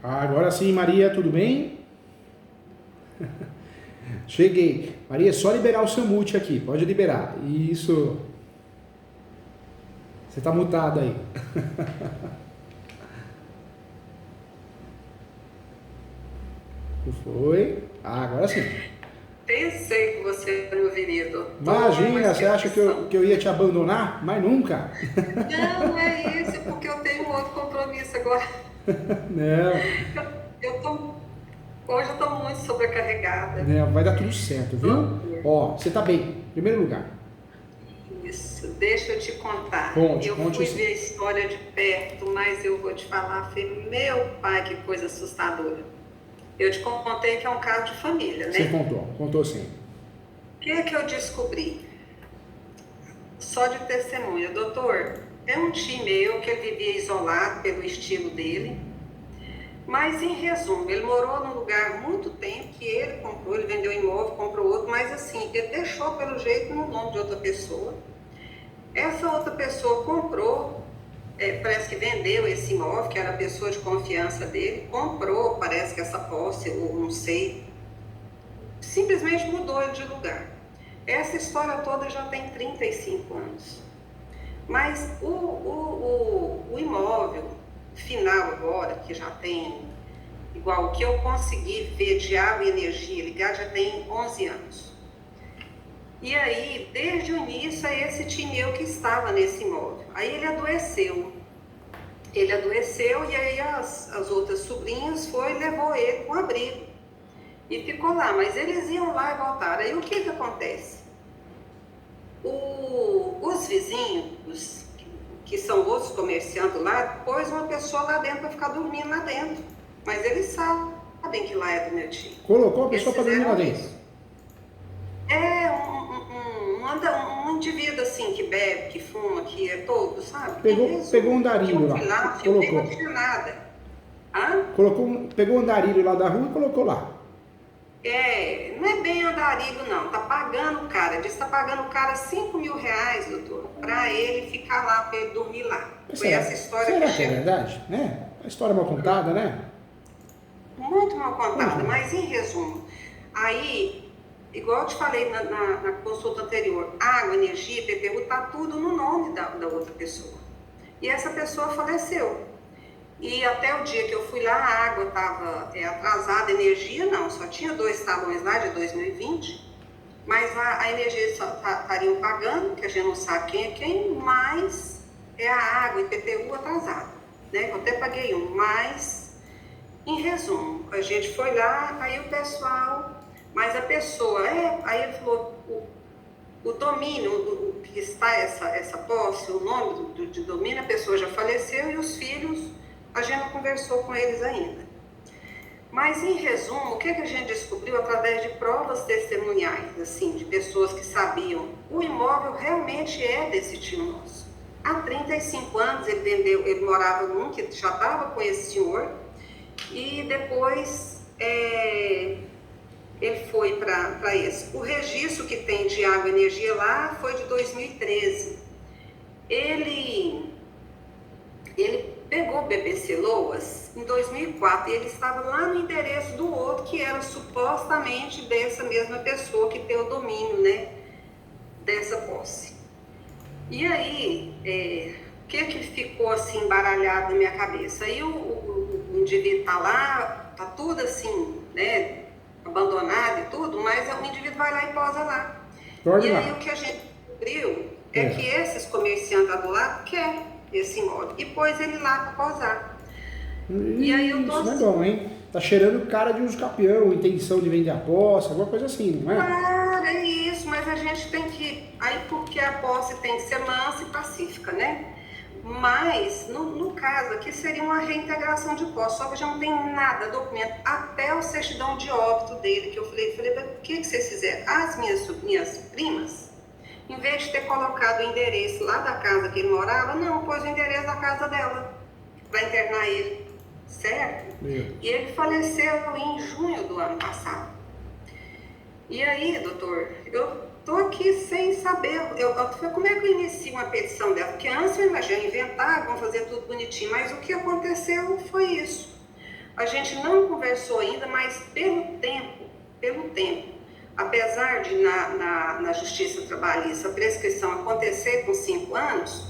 Agora sim, Maria, tudo bem? Cheguei. Maria, é só liberar o seu mute aqui. Pode liberar. Isso. Você tá mutado aí. Foi. Agora sim. Pensei que você era meu querido. Imagina, você acha que eu ia te abandonar? Mas nunca. Não, é isso, porque eu tenho um outro compromisso agora. Não. Hoje eu estou muito sobrecarregada. Não, vai dar tudo certo, viu? Ó, você tá bem. Em primeiro lugar. Isso, deixa eu te contar. Conte Eu fui isso. ver a história de perto, mas eu vou te falar, filho, meu pai, que coisa assustadora. Eu te contei que é um caso de família, né? Você contou sim. O que é que eu descobri? Só de testemunha. Doutor, é um tio meu que ele vivia isolado pelo estilo dele, mas em resumo, ele morou num lugar muito tempo que ele comprou, ele vendeu imóvel, comprou outro, mas assim, ele deixou pelo jeito no nome de outra pessoa. Essa outra pessoa comprou, parece que vendeu esse imóvel, que era a pessoa de confiança dele, comprou, parece que essa posse, ou não sei, simplesmente mudou ele de lugar. Essa história toda já tem 35 anos. Mas o imóvel final agora, que já tem, igual o que eu consegui ver de água e energia ligar, já tem 11 anos. E aí, desde o início, é esse tio meu que estava nesse imóvel. Aí ele adoeceu. E aí as outras sobrinhas levou ele para um abrigo. E ficou lá, mas eles iam lá e voltaram. Aí o que acontece? Os vizinhos, que são outros comerciantes lá, pôs uma pessoa lá dentro para ficar dormindo lá dentro. Mas eles sabem que lá é do meu tio. Colocou a pessoa para dormir lá dentro? É um indivíduo assim, que bebe, que fuma, que é todo, sabe? Pegou um andarilho lá. Eu fui lá, colocou. Não tinha nada. Pegou um andarilho lá da rua e colocou lá. Não é bem andarilho não, tá pagando o cara, diz que tá pagando o cara R$5.000, doutor, pra ele ficar lá, pra ele dormir lá. Foi essa história será que é verdade? Né? A história mal contada, né? Muito mal contada, mas em resumo, aí, igual eu te falei na consulta anterior, água, energia, PTU, tá tudo no nome da outra pessoa. E essa pessoa faleceu. E até o dia que eu fui lá, a água estava atrasada, a energia não, só tinha 2 talões lá de 2020, mas a energia só estariam pagando, que a gente não sabe quem é quem, mas é a água, IPTU atrasada, né? Eu até paguei um, mas, em resumo, a gente foi lá, aí o pessoal, mas a pessoa, aí ele falou, o domínio, o que está essa posse, o nome de domínio, a pessoa já faleceu e os filhos, a gente não conversou com eles ainda. Mas, em resumo, o que a gente descobriu através de provas testemuniais, assim, de pessoas que sabiam, o imóvel realmente é desse tio nosso. Há 35 anos ele vendeu, ele morava num que já estava com esse senhor, e depois ele foi para esse. O registro que tem de água e energia lá foi de 2013. Ele pegou o BBC Loas em 2004 e ele estava lá no endereço do outro, que era supostamente dessa mesma pessoa que tem o domínio, né, dessa posse. E aí, o que ficou assim embaralhado na minha cabeça? Aí o indivíduo tá lá, tá tudo assim, né, abandonado e tudo, mas o indivíduo vai lá e posa lá. Aí o que a gente descobriu é que esses comerciantes do lado querem esse imóvel e pôs ele lá para posar. E aí eu tô... Isso não é bom, hein? Tá cheirando cara de uso capião, intenção de vender a posse, alguma coisa assim, não é? Claro, é isso, mas a gente tem que... Aí porque a posse tem que ser mansa e pacífica, né? Mas, no caso aqui, seria uma reintegração de posse, só que já não tem nada, documento, até o certidão de óbito dele, que eu falei, o que vocês fizeram? As minhas primas, em vez de ter colocado o endereço lá da casa que ele morava, não, pôs o endereço da casa dela, para internar ele, certo? E ele faleceu em junho do ano passado. E aí, doutor, Estou aqui sem saber. Como é que eu inicio uma petição dela? Porque antes eu imaginei inventar, vamos fazer tudo bonitinho, mas o que aconteceu foi isso. A gente não conversou ainda, mas pelo tempo, apesar de na Justiça Trabalhista a prescrição acontecer com 5 anos,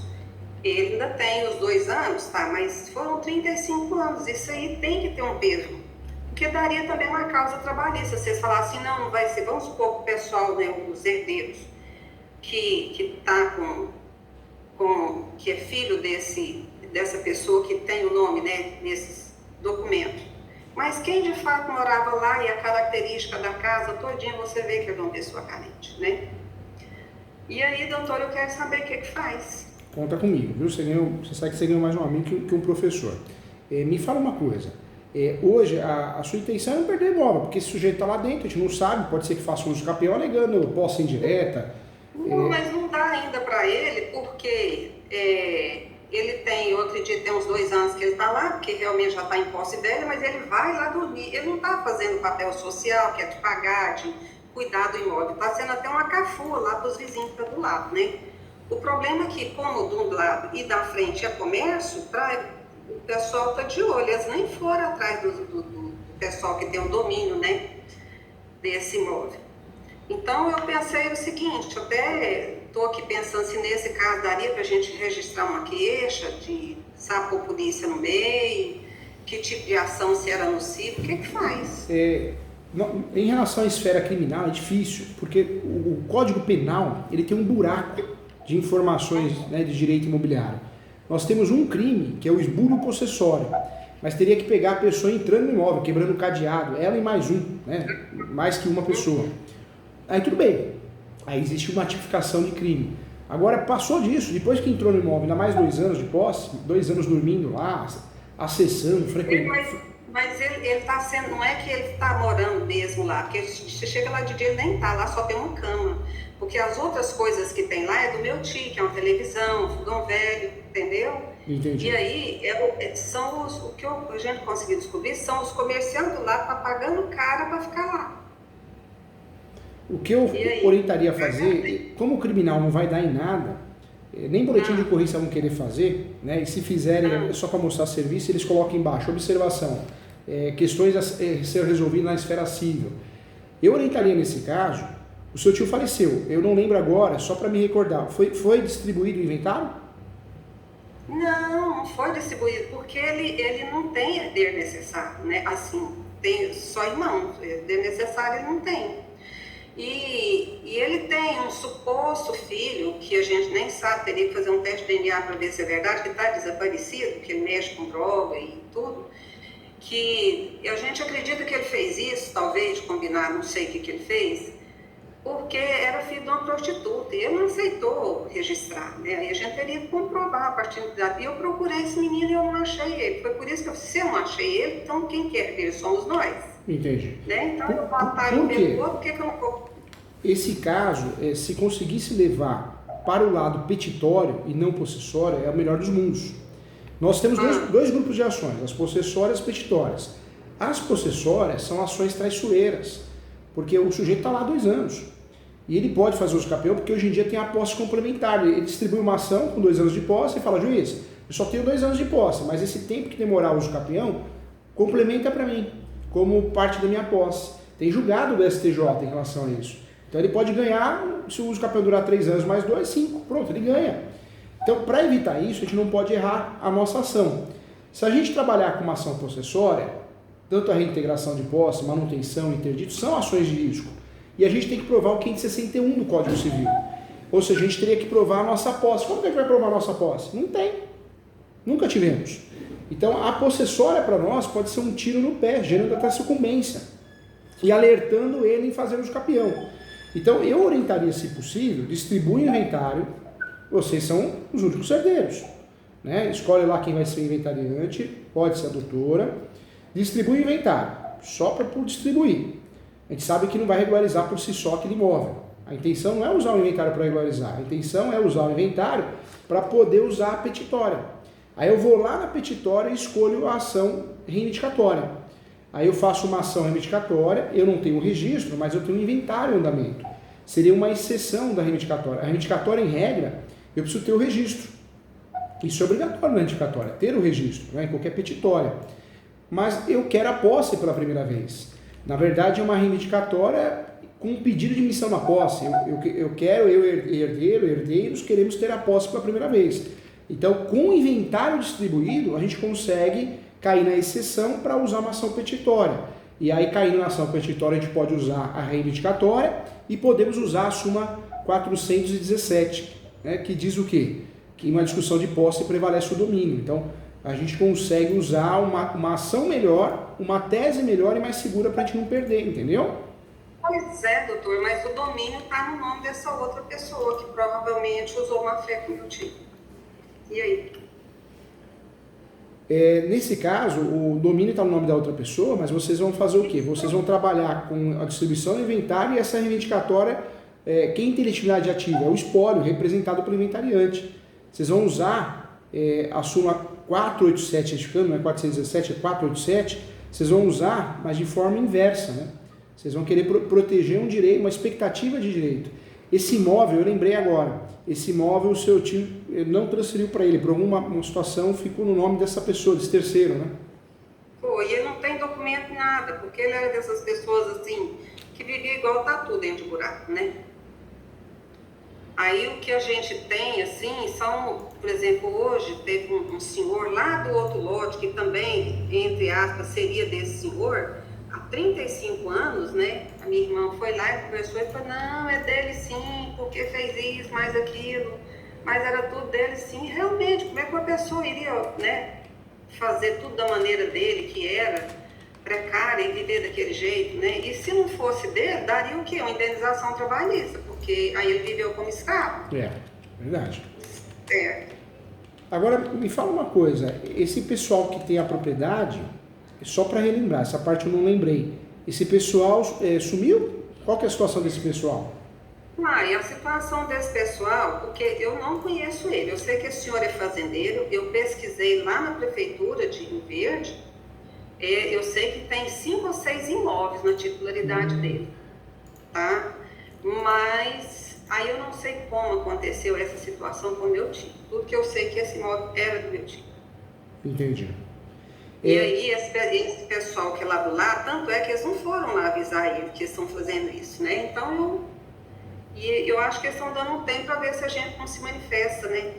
ele ainda tem os 2 anos, tá? Mas foram 35 anos, isso aí tem que ter um peso. Porque daria também uma causa trabalhista, se vocês falassem, não vai ser, vamos supor que o pessoal, né, os herdeiros, que tá que é filho dessa pessoa que tem o nome, né, nesses documentos. Mas quem de fato morava lá e a característica da casa todinha, você vê que é de uma pessoa carente, né? E aí, doutor, eu quero saber o que faz. Conta comigo, viu? Você sabe que você ganhou mais um amigo que um professor. Me fala uma coisa. Hoje, a sua intenção é não perder imóvel, porque esse sujeito está lá dentro, a gente não sabe, pode ser que faça uso capião alegando posse indireta. Não, mas não dá ainda para ele, porque ele tem, eu acredito, tem uns 2 anos que ele está lá, porque realmente já está em posse velha, mas ele vai lá dormir. Ele não está fazendo papel social, que é de pagar, de cuidar do imóvel. Está sendo até uma cafua lá para os vizinhos que estão do lado, né? O problema é que, como do lado e da frente é comércio, o pessoal está de olho. Eles nem foram atrás do pessoal que tem o domínio, né, desse imóvel. Então, eu pensei o seguinte, eu até estou aqui pensando se nesse caso daria para a gente registrar uma queixa, de pôr polícia no meio, que tipo de ação, se era nocivo, o que faz? Em relação à esfera criminal é difícil, porque o Código Penal ele tem um buraco de informações, né, de direito imobiliário. Nós temos um crime, que é o esbulho possessório, mas teria que pegar a pessoa entrando no imóvel, quebrando o cadeado, ela e mais um, né, mais que uma pessoa. Aí tudo bem, aí existe uma tipificação de crime. Agora, passou disso, depois que entrou no imóvel, ainda mais 2 anos de posse, 2 anos dormindo lá, acessando, frequentando. Mas ele está sendo, não é que ele está morando mesmo lá, porque você chega lá de dia, ele nem está lá, só tem uma cama. Porque as outras coisas que tem lá é do meu tio, que é uma televisão, um fogão velho, entendeu? Entendi. E aí, são o que a gente conseguiu descobrir, são os comerciantes lá que estão pagando caro para ficar lá. O que eu orientaria a fazer, como o criminal não vai dar em nada, nem boletim de ocorrência vão querer fazer, né? E se fizerem só para mostrar serviço, eles colocam embaixo, observação, questões a ser resolvidas na esfera civil. Eu orientaria nesse caso, o seu tio faleceu, eu não lembro agora, só para me recordar, foi distribuído o inventário? Não foi distribuído, porque ele não tem herdeiro necessário, né? Assim, tem só irmãos, herdeiro necessário ele não tem. E ele tem um suposto filho, que a gente nem sabe, teria que fazer um teste de DNA para ver se é verdade, que está desaparecido, que ele mexe com droga e tudo, que a gente acredita que ele fez isso, talvez, combinar, não sei o que ele fez, porque era filho de uma prostituta, e ele não aceitou registrar, né? Aí a gente teria que comprovar a partir daí. Eu procurei esse menino e eu não achei ele, foi por isso que se eu não achei ele, então quem quer ver somos nós. Entendi. Né? Então eu batalho o meu corpo, por que eu não vou? Esse caso, se conseguisse levar para o lado petitório e não possessório, é o melhor dos mundos. Nós temos dois grupos de ações, as possessórias e as petitórias. As possessórias são ações traiçoeiras, porque o sujeito está lá há 2 anos. E ele pode fazer uso capião, porque hoje em dia tem a posse complementar. Ele distribui uma ação com 2 anos de posse e fala, juiz, eu só tenho 2 anos de posse, mas esse tempo que demorar o uso capião, complementa para mim, como parte da minha posse. Tem julgado do STJ em relação a isso. Então ele pode ganhar, se o uso capião durar 3 anos mais 2, 5, pronto, ele ganha. Então, para evitar isso, a gente não pode errar a nossa ação. Se a gente trabalhar com uma ação possessória, tanto a reintegração de posse, manutenção, interdito, são ações de risco. E a gente tem que provar o 561 do Código Civil. Ou seja, a gente teria que provar a nossa posse. Como que a gente vai provar a nossa posse? Não tem. Nunca tivemos. Então, a possessória para nós pode ser um tiro no pé, gerando até sucumbência. E alertando ele em fazer uso capião. Então, eu orientaria, se possível, distribui o inventário. Vocês são os únicos herdeiros, né? Escolhe lá quem vai ser o inventariante, pode ser a doutora. Distribui o inventário, só por distribuir. A gente sabe que não vai regularizar por si só aquele imóvel. A intenção não é usar o inventário para regularizar, a intenção é usar o inventário para poder usar a petitória. Aí eu vou lá na petitória e escolho a ação reivindicatória. Aí eu faço uma ação reivindicatória, eu não tenho registro, mas eu tenho um inventário em andamento. seria uma exceção da reivindicatória. A reivindicatória, em regra, eu preciso ter o registro. Isso é obrigatório na reivindicatória, ter o registro, né, em qualquer petitória. Mas eu quero a posse pela primeira vez. Na verdade, é uma reivindicatória com um pedido de missão na posse. Eu quero, herdeiros, queremos ter a posse pela primeira vez. Então, com o inventário distribuído, a gente consegue cair na exceção para usar uma ação petitória. E aí, caindo na ação petitória, a gente pode usar a reivindicatória e podemos usar a súmula 417, né, que diz o quê? Que em uma discussão de posse prevalece o domínio. Então, a gente consegue usar uma ação melhor, uma tese melhor e mais segura para a gente não perder, entendeu? Pois é, doutor, mas o domínio está no nome dessa outra pessoa que provavelmente usou uma fé como eu tive. E aí? Nesse caso, o domínio está no nome da outra pessoa, mas vocês vão fazer o quê? Vocês vão trabalhar com a distribuição do inventário e essa reivindicatória, quem tem legitimidade ativa? É o espólio, representado pelo inventariante. Vocês vão usar a súmula 487, retificando, não é 417, é 487, vocês vão usar, mas de forma inversa, né? Vocês vão querer proteger um direito, uma expectativa de direito. Esse imóvel, eu lembrei agora, esse imóvel o seu tio não transferiu para ele, por alguma situação ficou no nome dessa pessoa, desse terceiro, né? Pô, e ele não tem documento nada, porque ele era dessas pessoas assim, que vivia igual tatu dentro de buraco, né? Aí o que a gente tem, assim, são, por exemplo, hoje teve um senhor lá do outro lote, que também, entre aspas, seria desse senhor, há 35 anos, né? A minha irmã foi lá e conversou e falou, não, é dele sim, porque fez isso, mais aquilo, mas era tudo dele sim. Realmente, como é que uma pessoa iria, né, fazer tudo da maneira dele, que era precária, e viver daquele jeito, né? E se não fosse dele, daria o quê? Uma indenização trabalhista, porque aí ele viveu como escravo. Verdade. Agora, me fala uma coisa, esse pessoal que tem a propriedade, só para relembrar, essa parte eu não lembrei, esse pessoal sumiu? Qual que é a situação desse pessoal? E a situação desse pessoal, porque eu não conheço ele, eu sei que esse senhor é fazendeiro, eu pesquisei lá na prefeitura de Rio Verde, eu sei que tem 5 ou 6 imóveis na titularidade dele, tá? Mas aí eu não sei como aconteceu essa situação com o meu tio. Tudo que eu sei é que esse imóvel era do meu tio. Entendi. E aí esse pessoal que é lá do lado, tanto é que eles não foram lá avisar ele que eles estão fazendo isso, né? Então eu acho que eles estão dando um tempo para ver se a gente não se manifesta, né?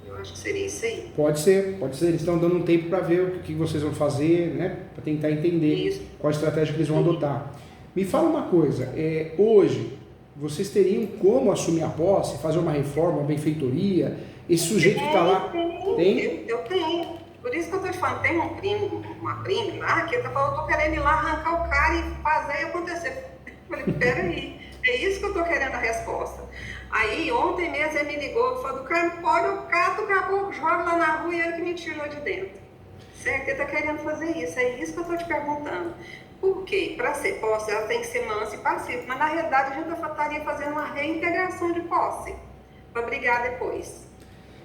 Eu acho que seria isso aí. Pode ser. Eles estão dando um tempo para ver o que vocês vão fazer, né? Para tentar entender qual a estratégia que eles vão adotar. Me fala uma coisa, hoje vocês teriam como assumir a posse, fazer uma reforma, uma benfeitoria? Esse sujeito que está lá... Tem? Eu tenho. Por isso que eu estou te falando, tem uma prima lá que está falando, eu estou querendo ir lá arrancar o cara e fazer acontecer. Eu falei, peraí, é isso que eu estou querendo a resposta. Aí, ontem mesmo ele me ligou e falou, pode, eu cato, acabou, joga lá na rua e ele que me tirou de dentro. Certo? Ele está querendo fazer isso, é isso que eu estou te perguntando. Por quê? Para ser posse, ela tem que ser mansa e pacífica, mas na realidade a gente estaria fazendo uma reintegração de posse, para brigar depois.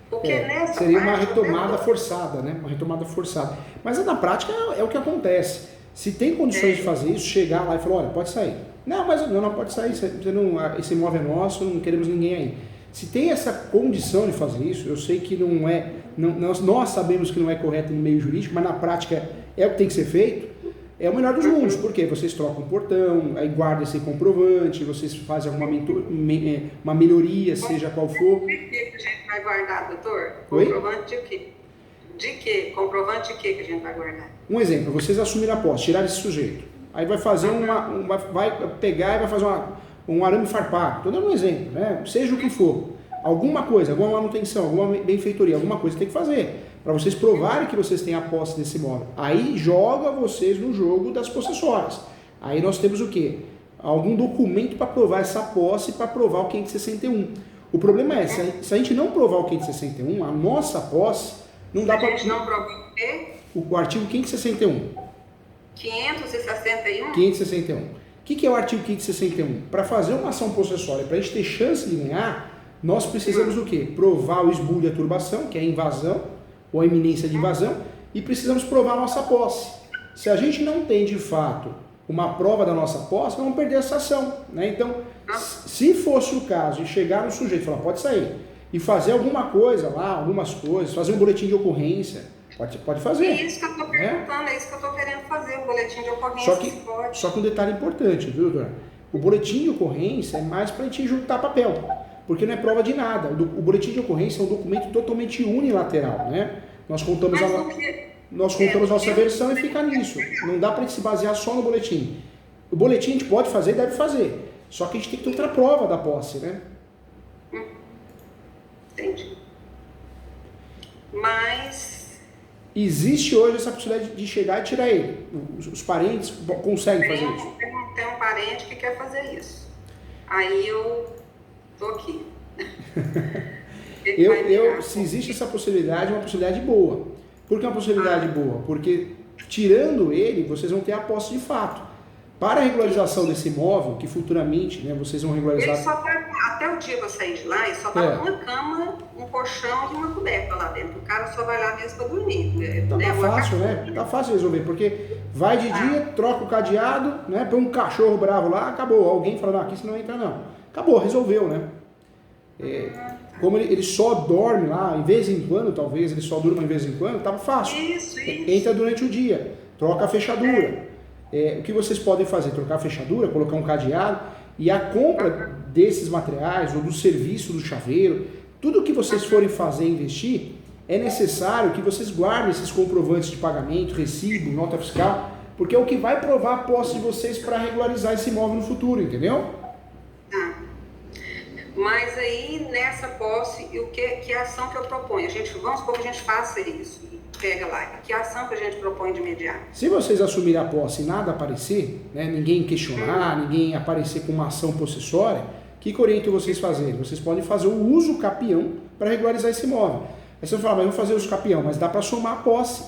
Porque seria uma retomada forçada, né? Uma retomada forçada. Mas na prática é o que acontece. Se tem condições de fazer isso, chegar lá e falar, olha, pode sair. Não, mas não pode sair, esse imóvel é nosso, não queremos ninguém aí. Se tem essa condição de fazer isso, eu sei que não é, nós sabemos que não é correto no meio jurídico, mas na prática é o que tem que ser feito, é o melhor dos mundos, porque vocês trocam o portão, aí guarda esse comprovante, vocês fazem uma melhoria, seja qual for. De que a gente vai guardar, doutor? Oi? Comprovante de quê? De quê? Comprovante de quê que a gente vai guardar? Um exemplo, vocês assumiram a posse, tiraram esse sujeito. Aí vai fazer vai pegar e vai fazer um arame farpado. Estou dando um exemplo, né? Seja o que for. Alguma coisa, alguma manutenção, alguma benfeitoria, alguma coisa tem que fazer. Para vocês provarem que vocês têm a posse desse imóvel. Aí joga vocês no jogo das possessórias. Aí nós temos o quê? Algum documento para provar essa posse, para provar o 561. O problema é, se a gente não provar o 561, a nossa posse, não dá para... A gente não prova o quê? O artigo 561. 561? 561. O que é o artigo 561? Para fazer uma ação possessória, para a gente ter chance de ganhar, nós precisamos do quê? Provar o esbulho de turbação, que é a invasão, ou a iminência de invasão, e precisamos provar a nossa posse. Se a gente não tem, de fato, uma prova da nossa posse, vamos perder essa ação, né? Então, Se fosse o caso de chegar no sujeito e falar, pode sair, e fazer alguma coisa lá, algumas coisas, fazer um boletim de ocorrência, pode fazer. É isso que eu estou perguntando, é isso que eu estou querendo fazer, um boletim de ocorrência. Só que um detalhe importante, viu, doutora? O boletim de ocorrência é mais para a gente juntar papel, porque não é prova de nada. O boletim de ocorrência é um documento totalmente unilateral, né? Nós contamos nossa versão e fica nisso. Não dá para a gente se basear só no boletim. O boletim a gente pode fazer e deve fazer. Só que a gente tem que ter outra prova da posse, né? Entendi. Mas... existe hoje essa possibilidade de chegar e tirar ele. Os parentes conseguem fazer isso. Tem um parente que quer fazer isso. Aí eu tô aqui. Se existe essa possibilidade, é uma possibilidade boa. Por que é uma possibilidade boa? Porque tirando ele, vocês vão ter a posse de fato. Para a regularização desse imóvel, que futuramente, né, vocês vão regularizar... Ele só tá, até o dia que eu sair de lá, ele só tá com uma cama, um colchão e uma coberta lá dentro. O cara só vai lá mesmo para dormir. Tá fácil, né? Tá fácil resolver, porque vai de dia, troca o cadeado, né, põe um cachorro bravo lá, acabou. Alguém fala, não, aqui você não entra não. Acabou, resolveu, né? Como ele só dorme lá, em vez em quando, talvez ele só durma em vez em quando, tava fácil. Isso. Entra durante o dia, troca a fechadura. O que vocês podem fazer? Trocar a fechadura, colocar um cadeado, e a compra desses materiais, ou do serviço do chaveiro, tudo que vocês forem fazer e investir, é necessário que vocês guardem esses comprovantes de pagamento, recibo, nota fiscal, porque é o que vai provar a posse de vocês para regularizar esse imóvel no futuro, entendeu? Mas aí, nessa posse, que ação que eu proponho? Vamos supor que a gente faça isso, pega lá. Que ação que a gente propõe de imediato? Se vocês assumirem a posse e nada aparecer, né, ninguém questionar, ninguém aparecer com uma ação possessória, o que oriento vocês fazerem? Vocês podem fazer o uso capião para regularizar esse imóvel. Aí você vai falar, mas eu vou fazer o uso capião, mas dá para somar a posse.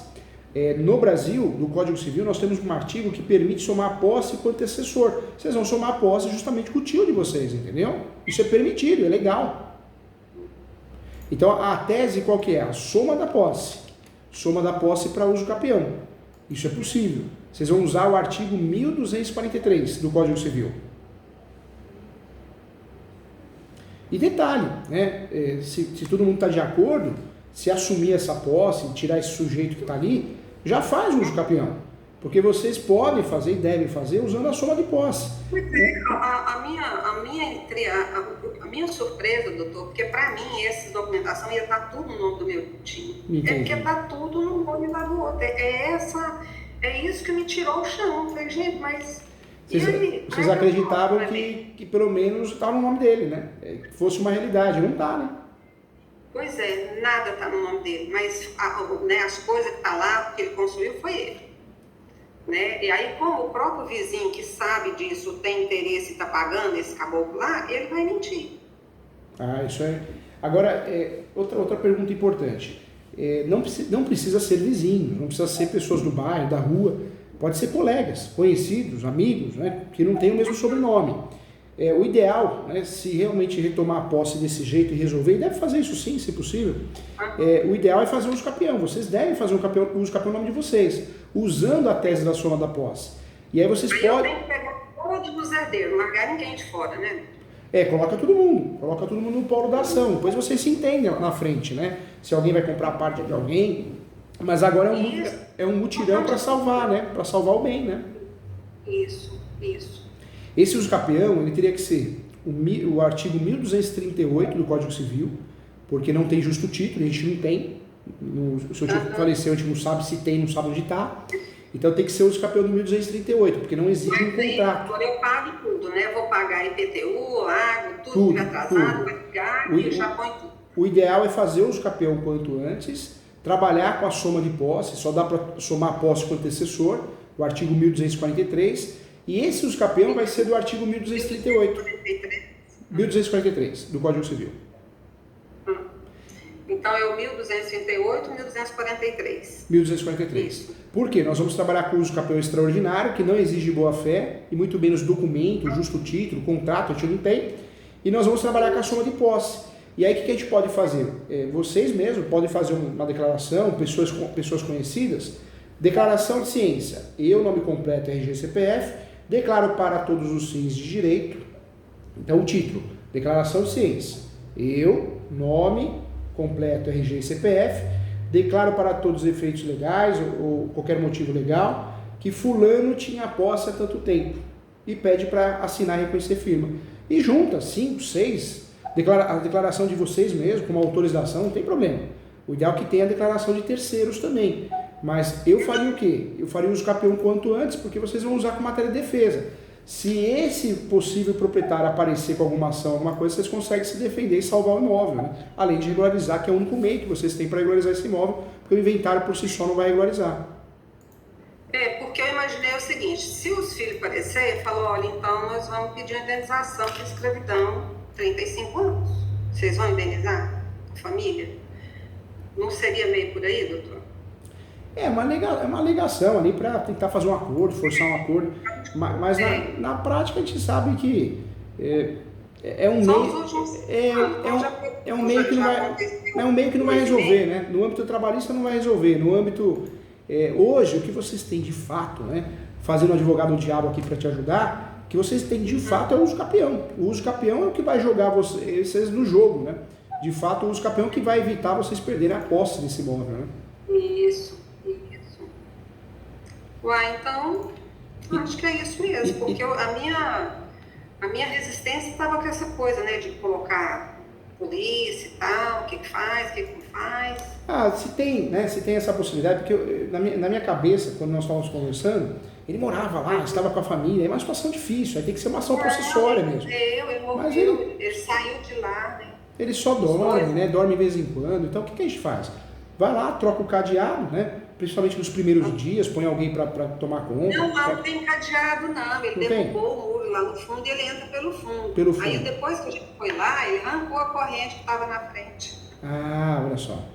No Brasil, no Código Civil, nós temos um artigo que permite somar a posse com o antecessor. Vocês vão somar a posse justamente com o tio de vocês, entendeu? Isso é permitido, é legal. Então, a tese qual que é? A soma da posse. Soma da posse para uso capião. Isso é possível. Vocês vão usar o artigo 1243 do Código Civil. E detalhe, né? Se todo mundo está de acordo, se assumir essa posse, tirar esse sujeito que está ali, já faz uso capião. Porque vocês podem fazer e devem fazer usando a soma de posse. A minha surpresa, doutor, porque para mim essa documentação ia estar tudo no nome do meu tio. Entendi. É porque está tudo no nome lá do outro. É isso que me tirou o chão. Eu falei, gente, mas... Vocês acreditavam que pelo menos estava no nome dele, né? Que fosse uma realidade. Não está, né? Pois é, nada está no nome dele, mas as coisas que estão lá, que ele construiu, foi ele. Né? E aí, como o próprio vizinho que sabe disso tem interesse e está pagando esse caboclo lá, ele vai mentir. Isso é. Agora, outra pergunta importante. Não precisa ser vizinho, não precisa ser pessoas do bairro, da rua, pode ser colegas, conhecidos, amigos, né? Que não têm o mesmo sobrenome. O ideal, né, se realmente retomar a posse desse jeito e resolver, e deve fazer isso sim, se possível, o ideal é fazer um uso capião. Vocês devem fazer um uso capião no nome de vocês, usando a tese da soma da posse. E aí vocês podem... Eu tenho que pegar todos os herdeiros, largar ninguém de fora, né? Coloca todo mundo no polo da ação, depois vocês se entendem na frente, né? Se alguém vai comprar parte de alguém, mas agora é um mutirão para salvar, né? Para salvar o bem, né? Isso. Esse uso capião, ele teria que ser o artigo 1238 do Código Civil, porque não tem justo título, a gente não tem. O seu tio faleceu, a gente não sabe se tem, não sabe onde está. Então tem que ser o uso capião do 1238, porque não exige um contrato. Agora eu pago tudo, né? Vou pagar IPTU, água, tudo que atrasado, vai ficar e já põe tudo. O ideal é fazer o uso capião quanto antes, trabalhar com a soma de posse, só dá para somar a posse com o antecessor, o artigo 1243, e esse uso capião vai ser do artigo 1238. 1243, do Código Civil. Então é o 1238 e 1243. 1243. Isso. Por quê? Nós vamos trabalhar com o uso capião extraordinário, que não exige boa-fé, e muito menos documento, justo título, contrato, a gente não tem. E nós vamos trabalhar com a soma de posse. E aí o que a gente pode fazer? Vocês mesmos podem fazer uma declaração, pessoas conhecidas, declaração de ciência. Eu, nome completo, RG, CPF, declaro para todos os fins de direito Então, o título, declaração de ciência. Eu, nome, completo, RG e CPF, declaro para todos os efeitos legais ou qualquer motivo legal que fulano tinha posse há tanto tempo e pede para assinar e reconhecer firma. E junta 5, 6, a declaração de vocês mesmo, como autorização, não tem problema. O ideal é que tenha a declaração de terceiros também. Mas eu faria o quê? Eu faria uso capião quanto antes, porque vocês vão usar com matéria de defesa. Se esse possível proprietário aparecer com alguma ação, alguma coisa, vocês conseguem se defender e salvar o imóvel, né? Além de regularizar, que é o único meio que vocês têm para regularizar esse imóvel, porque o inventário por si só não vai regularizar. Porque eu imaginei o seguinte, se os filhos aparecerem, falou, olha, então nós vamos pedir uma indenização por escravidão 35 anos. Vocês vão indenizar a família? Não seria meio por aí, doutor? É uma alegação ali para tentar fazer um acordo, forçar um acordo, mas na prática a gente sabe que é um meio que não vai resolver, né? No âmbito trabalhista não vai resolver, no âmbito hoje o que vocês têm de fato, né? Fazendo um advogado do diabo aqui para te ajudar, o que vocês têm de fato é o uso capião. O uso capião é o que vai jogar vocês no jogo, né? De fato o uso capião é o que vai evitar vocês perderem a posse desse imóvel, né? Isso. Uai, então, acho que é isso mesmo, porque a minha resistência estava com essa coisa, né, de colocar polícia e tal, o que faz, o que não faz. Se tem essa possibilidade, porque na minha cabeça, quando nós estávamos conversando, ele morava lá, estava com a família, é uma situação difícil, aí tem que ser uma ação processória mesmo. Mas ele saiu de lá, né? Ele só dorme, né, dorme de vez em quando, então o que a gente faz? Vai lá, troca o cadeado, né? Principalmente nos primeiros dias, põe alguém para tomar conta. Não tem cadeado não, ele derrubou o muro lá no fundo e ele entra pelo fundo. Aí depois que a gente foi lá, ele arrancou a corrente que estava na frente. Olha só.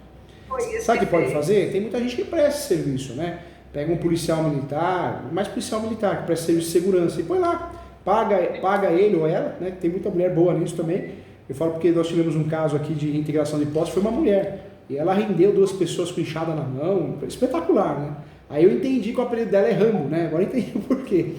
Foi isso. Sabe o que pode fazer? Tem muita gente que presta esse serviço, né? Pega um policial militar, mais policial militar, que presta serviço de segurança e põe lá, paga ele ou ela, né? Tem muita mulher boa nisso também. Eu falo porque nós tivemos um caso aqui de integração de posse, foi uma mulher. E ela rendeu 2 pessoas com enxada na mão, espetacular, né? Aí eu entendi que o apelido dela é Rambo, né? Agora eu entendi o porquê.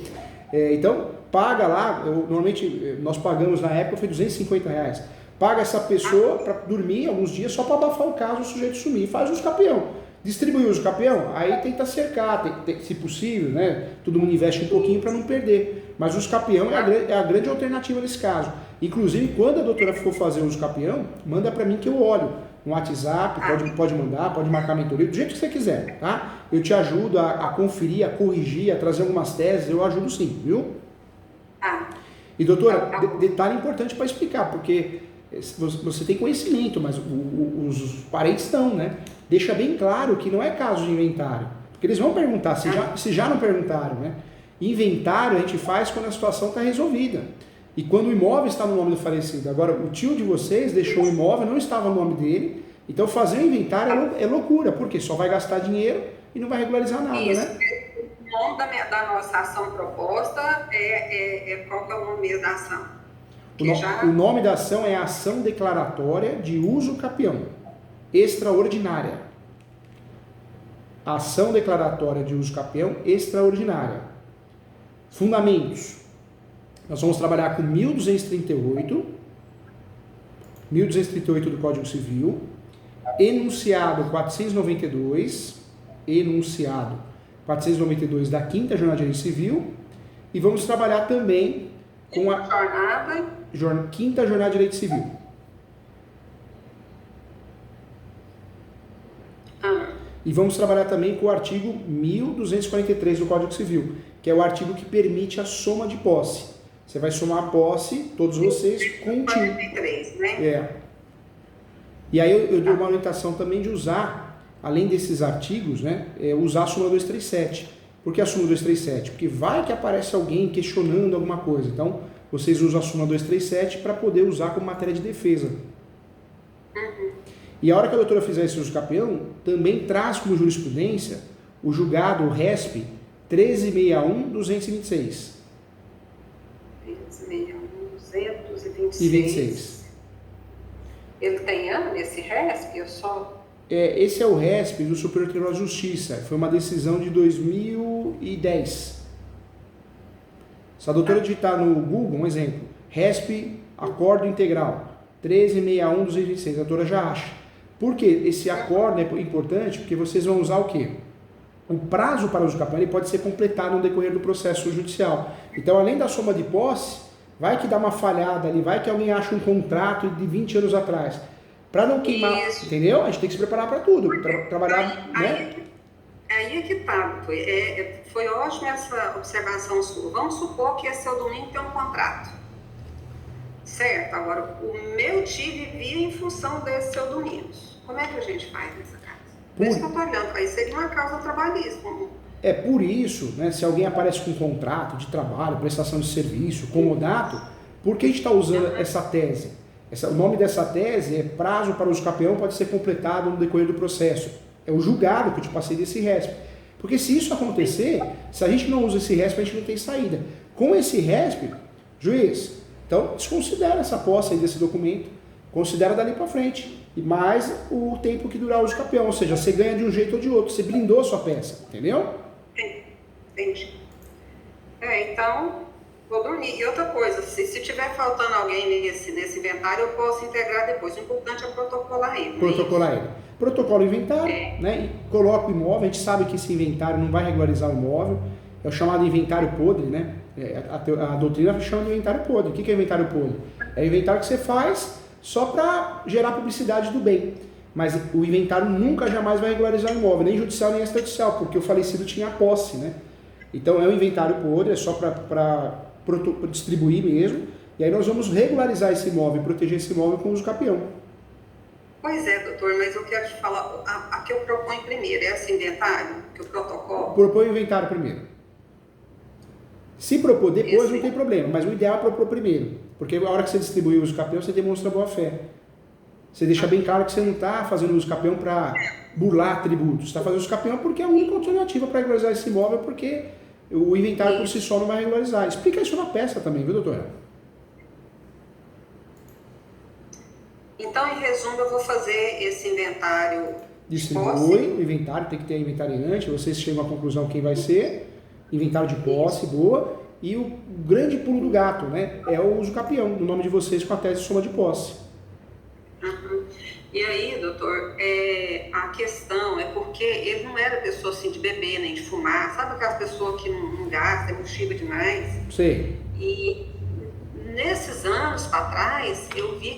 Então, paga lá, normalmente nós pagamos na época, foi R$250. Paga essa pessoa para dormir alguns dias só para abafar o caso, o sujeito sumir. Faz uso capião. Distribui o uso capião, aí tenta cercar, se possível, né? Todo mundo investe um pouquinho para não perder. Mas o uso capião é a grande alternativa nesse caso. Inclusive, quando a doutora for fazer o uso capião, manda para mim que eu olho. No WhatsApp, pode mandar, pode marcar mentoria, do jeito que você quiser, tá? Eu te ajudo a conferir, a corrigir, a trazer algumas teses, eu ajudo sim, viu? E doutora, detalhe importante para explicar, porque você tem conhecimento, mas os parentes não, né? Deixa bem claro que não é caso de inventário, porque eles vão perguntar, se já não perguntaram, né? Inventário a gente faz quando a situação está resolvida. E quando o imóvel está no nome do falecido. Agora, o tio de vocês deixou o imóvel, não estava no nome dele, então fazer o inventário é loucura, porque só vai gastar dinheiro e não vai regularizar nada, né? O nome da nossa ação proposta qual que é o nome mesmo da ação? O nome da ação é Ação Declaratória de Uso Capião, Extraordinária. Ação Declaratória de Uso Capião, Extraordinária. Fundamentos. Nós vamos trabalhar com 1238 do Código Civil, enunciado 492 da 5ª Jornada de Direito Civil, e vamos trabalhar também com a 5ª Jornada de Direito Civil. E vamos trabalhar também com o artigo 1243 do Código Civil, que é o artigo que permite a soma de posse. Você vai somar a posse, todos vocês, com um tio. 43, né? E aí eu dou uma orientação também de usar, além desses artigos, né, usar a súmula 237. Por que a súmula 237? Porque vai que aparece alguém questionando alguma coisa. Então, vocês usam a súmula 237 para poder usar como matéria de defesa. E a hora que a doutora fizer esse uso capião, também traz como jurisprudência o julgado, o RESP 1361-226. 226. Ele tem ano esse RESP? Esse é o RESP do Superior Tribunal de Justiça. Foi uma decisão de 2010. Se a doutora digitar no Google, um exemplo, RESP acordo integral 1361/2026, a doutora já acha. Por quê? Esse acordo é importante porque vocês vão usar o quê? O prazo para o uso do capião ele pode ser completado no decorrer do processo judicial. Então, além da soma de posse, vai que dá uma falhada ali, vai que alguém acha um contrato de 20 anos atrás. Para não queimar, Isso. Entendeu? A gente tem que se preparar para tudo, trabalhar, né? Aí é que tá, foi ótima essa observação sua. Vamos supor que esse seu domingo tem um contrato, certo? Agora, o meu time vivia em função desse seu domingo. Como é que a gente faz nessa casa? Por isso que eu estou olhando, aí seria uma causa trabalhista. É por isso, né, se alguém aparece com contrato de trabalho, prestação de serviço, comodato, por que a gente está usando essa tese? O nome dessa tese é prazo para uso capião pode ser completado no decorrer do processo. É o julgado que eu te passei desse RESP. Porque se isso acontecer, se a gente não usa esse RESP, a gente não tem saída. Com esse RESP, juiz, então desconsidera essa posse aí desse documento, considera dali para frente. E mais o tempo que durar o uso capião, ou seja, você ganha de um jeito ou de outro, você blindou a sua peça, entendeu? Entendi. Então, vou dormir. E outra coisa, se tiver faltando alguém nesse inventário, eu posso integrar depois. O importante é protocolar ele. Protocolar ele. Protocolo inventário, né? E coloca o imóvel, a gente sabe que esse inventário não vai regularizar o imóvel, é o chamado inventário podre, né? A doutrina chama de inventário podre. O que é inventário podre? É o inventário que você faz só para gerar publicidade do bem. Mas o inventário nunca, jamais vai regularizar o imóvel, nem judicial nem extrajudicial, porque o falecido tinha a posse, né? Então é um inventário podre, é só para distribuir mesmo, e aí nós vamos regularizar esse imóvel, proteger esse imóvel com o uso capião. Pois é, doutor, mas eu quero te falar, a que eu proponho primeiro, é esse inventário, que o protocolo... Propõe o inventário primeiro. Se propor depois, não tem problema, mas o ideal é propor primeiro, porque a hora que você distribuir o uso capião, você demonstra boa fé. Você deixa bem claro que você não está fazendo uso capião para burlar tributos, você está fazendo uso capião porque é a única alternativa para regularizar esse imóvel, porque o inventário por si só não vai regularizar. Explica isso na peça também, viu, doutora? Então, em resumo, eu vou fazer esse inventário. Distribui o inventário, tem que ter inventariante, vocês chegam à conclusão quem vai ser, inventário de posse, boa, e o grande pulo do gato, né, é o uso capião, no nome de vocês com a tese de soma de posse. Uhum. E aí, doutor, a questão é porque ele não era pessoa assim de beber, nem de fumar, sabe aquelas pessoas que não gastam, não chiba demais? Sei. E nesses anos para trás, eu vi